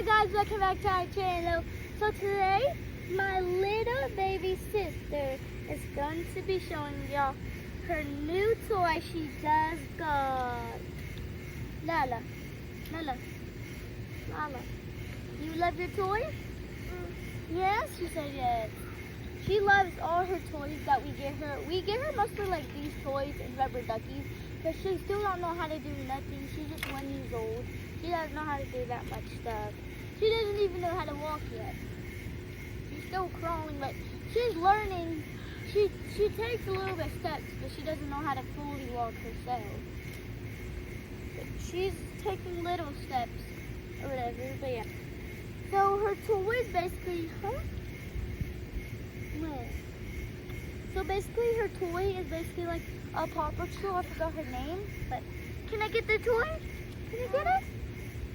Hi guys, welcome back to our channel. So today, my little baby sister is going to be showing y'all her new toy she just got. Lala, Lala, Lala, you love your toy? Yes, she said yes. She loves all her toys that we get her. We get her mostly like these toys and rubber duckies, but she still don't know how to do nothing. She's just 1 year old. She doesn't know how to do that much stuff. She doesn't even know how to walk yet. She's still crawling, but she's learning. She takes a little bit of steps, but she doesn't know how to fully walk herself. But she's taking little steps or whatever, but yeah. So her toy is basically, So basically her toy is basically like a Paw Patrol. I forgot her name, but can I get the toy? Can you get it?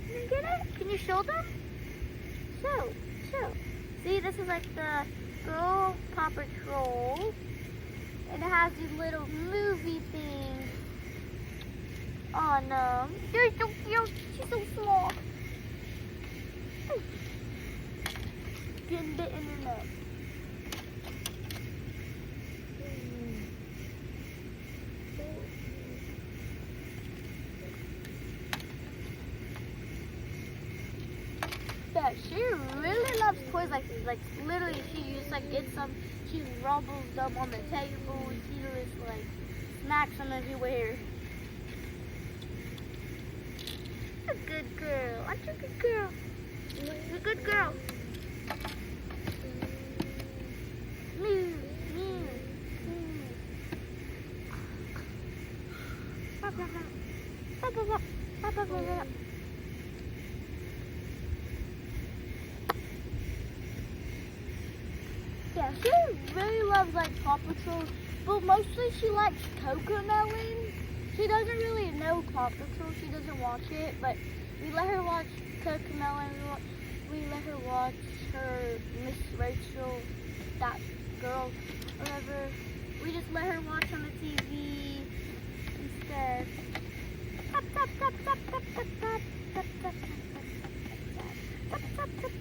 Can you get it? Can you show them? Show. See, this is like the girl Paw Patrol. And it has these little movie things on them. They're so cute. She's so small. Getting bit in her neck. Yeah, she really loves toys like these. Like literally, she just like gets them. She rubbles them on the table. She just like smacks them everywhere. A good girl. I'm a good girl. You're a good girl. Yeah, she really loves like Paw Patrol, but mostly she likes Cocomelon. She doesn't really know Paw Patrol. She doesn't watch it, but we let her watch Cocomelon. We let her watch her Miss Rachel, that girl, whatever. We just let her watch on the TV instead. Tap, tap, tap, tap, tap, tap, tap, tap, tap, tap, tap, tap, tap, tap.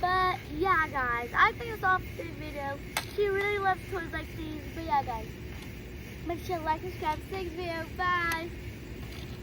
But yeah guys, I think it's all for this video. She really loves toys like these. But yeah guys, make sure to like and subscribe to this video. Bye.